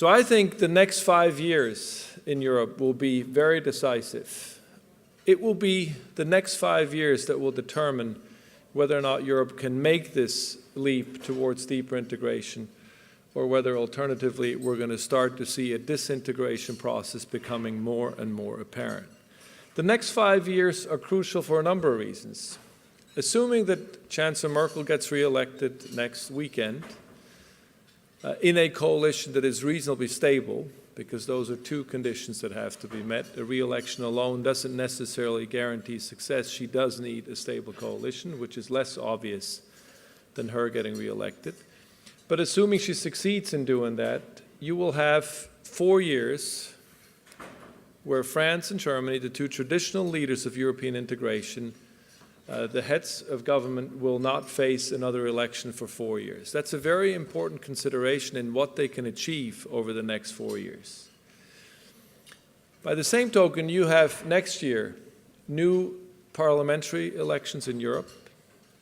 So I think the next 5 years in Europe will be very decisive. It will be the next 5 years that will determine whether or not Europe can make this leap towards deeper integration, or whether alternatively we're going to start to see a disintegration process becoming more and more apparent. The next 5 years are crucial for a number of reasons. Assuming that Chancellor Merkel gets re-elected next weekend in a coalition that is reasonably stable, because those are two conditions that have to be met. A re-election alone doesn't necessarily guarantee success. She does need a stable coalition, which is less obvious than her getting re-elected. But assuming she succeeds in doing that, you will have 4 years where France and Germany, the two traditional leaders of European integration, the heads of government will not face another election for 4 years. That's a very important consideration in what they can achieve over the next 4 years. By the same token, you have next year new parliamentary elections in Europe.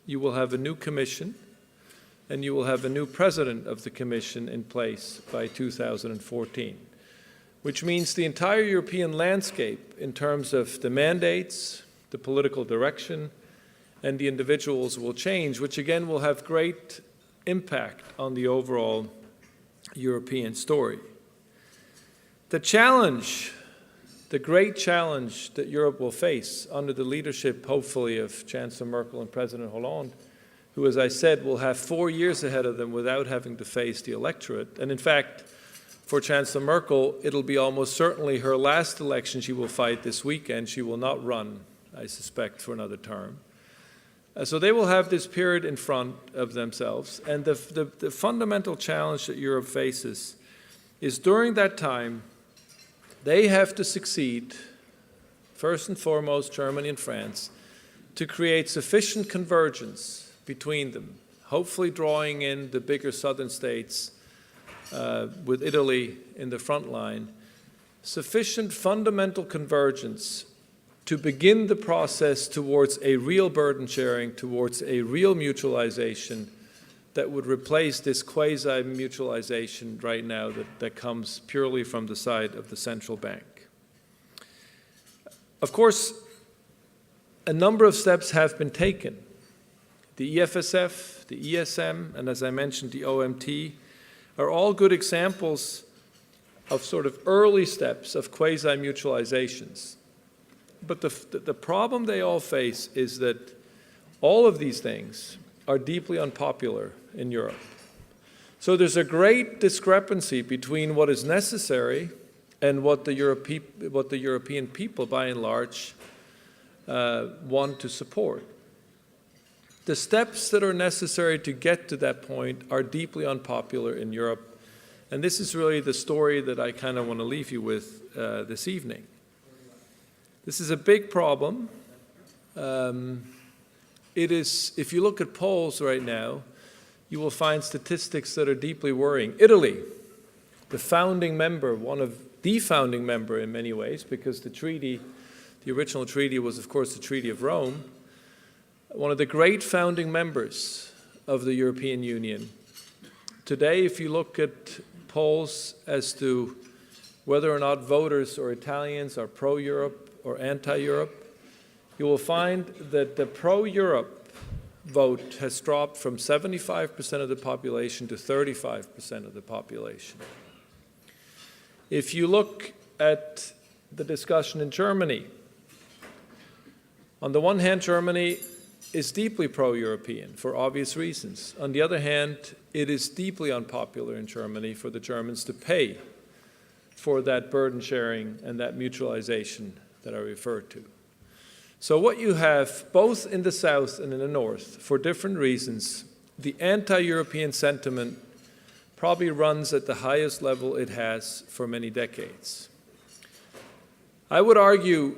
You will have a new commission, and you will have a new president of the commission in place by 2014, which means the entire European landscape in terms of the mandates, the political direction, and the individuals will change, which again will have great impact on the overall European story. The challenge, the great challenge that Europe will face under the leadership, hopefully, of Chancellor Merkel and President Hollande, who, as I said, will have 4 years ahead of them without having to face the electorate. And in fact, for Chancellor Merkel, it'll be almost certainly her last election she will fight this weekend. She will not run, I suspect, for another term. So they will have this period in front of themselves. And the fundamental challenge that Europe faces is during that time, they have to succeed, first and foremost, Germany and France, to create sufficient convergence between them, hopefully drawing in the bigger southern states with Italy in the front line, sufficient fundamental convergence to begin the process towards a real burden sharing, towards a real mutualization that would replace this quasi-mutualization right now that comes purely from the side of the central bank. Of course, a number of steps have been taken. The EFSF, the ESM, and as I mentioned, the OMT, are all good examples of sort of early steps of quasi-mutualizations. But the problem they all face is that all of these things are deeply unpopular in Europe. So there's a great discrepancy between what is necessary and what the European people, by and large, want to support. The steps that are necessary to get to that point are deeply unpopular in Europe. And this is really the story that I kind of want to leave you with this evening. This is a big problem. It is, if you look at polls right now, you will find statistics that are deeply worrying. Italy, the founding member, one of the founding member in many ways, because the original treaty was, of course, the Treaty of Rome, one of the great founding members of the European Union. Today, if you look at polls as to whether or not voters or Italians are pro-Europe or anti-Europe, you will find that the pro-Europe vote has dropped from 75% of the population to 35% of the population. If you look at the discussion in Germany, on the one hand, Germany is deeply pro-European for obvious reasons. On the other hand, it is deeply unpopular in Germany for the Germans to pay for that burden sharing and that mutualization that I referred to. So what you have, both in the South and in the North, for different reasons, the anti-European sentiment probably runs at the highest level it has for many decades. I would argue,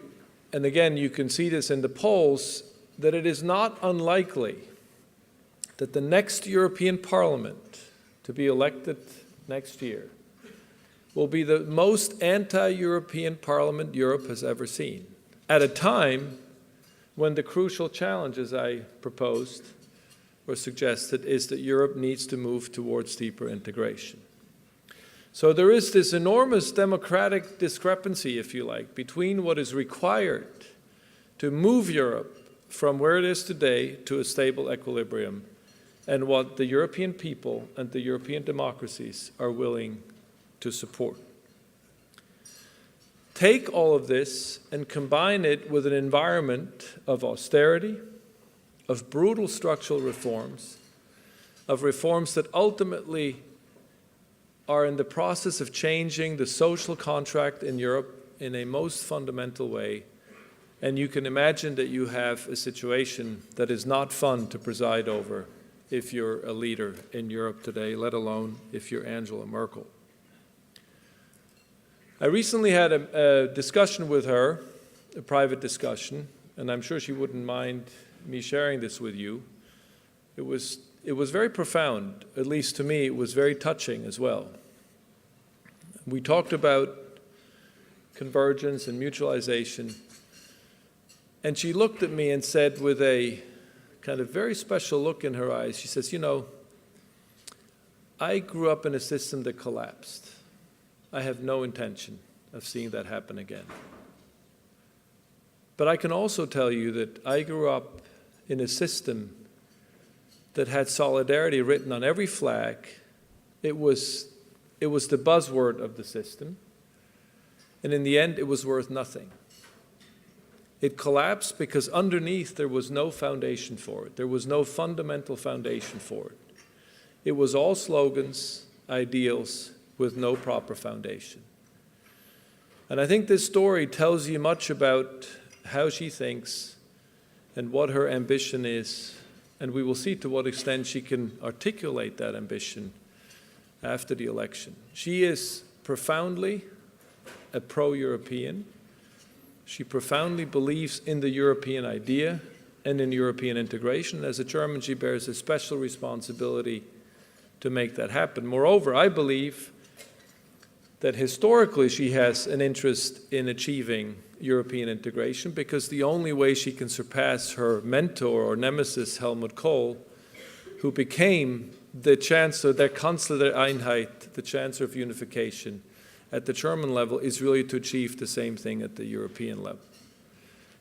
and again, you can see this in the polls, that it is not unlikely that the next European Parliament to be elected next year will be the most anti-European parliament Europe has ever seen, at a time when the crucial challenge, as I proposed or suggested, is that Europe needs to move towards deeper integration. So So there is this enormous democratic discrepancy, if you like, between what is required to move Europe from where it is today to a stable equilibrium and what the European people and the European democracies are willing to support. Take all of this and combine it with an environment of austerity, of brutal structural reforms, of reforms that ultimately are in the process of changing the social contract in Europe in a most fundamental way. And you can imagine that you have a situation that is not fun to preside over if you're a leader in Europe today, let alone if you're Angela Merkel. I recently had a discussion with her, a private discussion, and I'm sure she wouldn't mind me sharing this with you. It was very profound, at least to me. It was very touching as well. We talked about convergence and mutualization, and she looked at me and said with a kind of very special look in her eyes, she says, "You know, I grew up in a system that collapsed. I have no intention of seeing that happen again. But I can also tell you that I grew up in a system that had solidarity written on every flag. It was the buzzword of the system. And in the end, it was worth nothing. It collapsed because underneath there was no foundation for it. There was no fundamental foundation for it. It was all slogans, ideals, with no proper foundation." And I think this story tells you much about how she thinks and what her ambition is, and we will see to what extent she can articulate that ambition after the election. She is profoundly a pro-European. She profoundly believes in the European idea and in European integration. As a German, she bears a special responsibility to make that happen. Moreover, I believe that historically she has an interest in achieving European integration because the only way she can surpass her mentor or nemesis, Helmut Kohl, who became the Chancellor, der Kanzler der Einheit, the Chancellor of Unification at the German level, is really to achieve the same thing at the European level.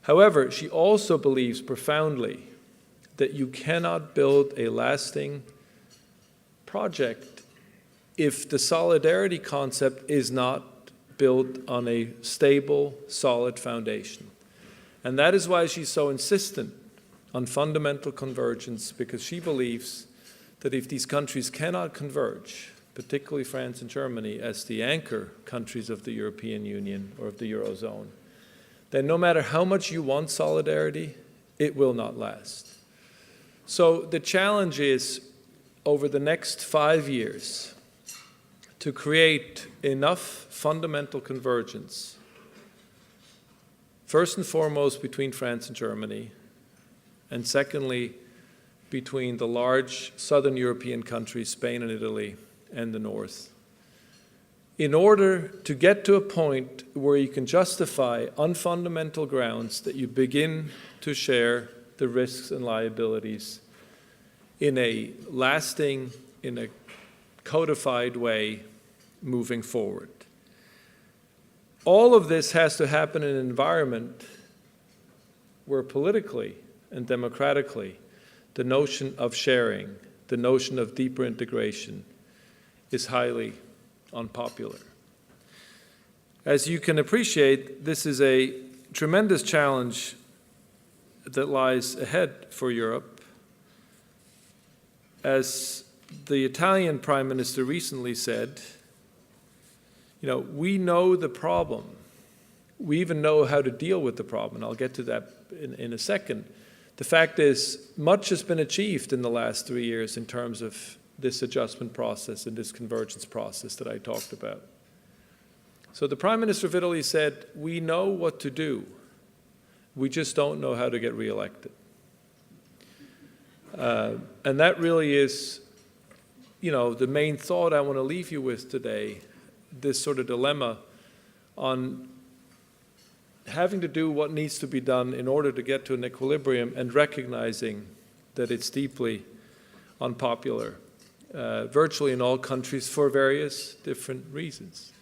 However, she also believes profoundly that you cannot build a lasting project if the solidarity concept is not built on a stable, solid foundation. And that is why she's so insistent on fundamental convergence, because she believes that if these countries cannot converge, particularly France and Germany, as the anchor countries of the European Union or of the Eurozone, then no matter how much you want solidarity, it will not last. So the challenge is, over the next 5 years, to create enough fundamental convergence, first and foremost between France and Germany, and secondly, between the large southern European countries, Spain and Italy, and the North, in order to get to a point where you can justify on fundamental grounds that you begin to share the risks and liabilities in a lasting, in a codified way moving forward. All of this has to happen in an environment where politically and democratically the notion of sharing, the notion of deeper integration is highly unpopular. As you can appreciate, this is a tremendous challenge that lies ahead for Europe. As the Italian Prime Minister recently said, we know the problem. We even know how to deal with the problem. I'll get to that in a second. The fact is, much has been achieved in the last 3 years in terms of this adjustment process and this convergence process that I talked about. So the Prime Minister of Italy said, we know what to do. We just don't know how to get reelected. And that really is, the main thought I want to leave you with today, this sort of dilemma on having to do what needs to be done in order to get to an equilibrium and recognizing that it's deeply unpopular virtually in all countries for various different reasons.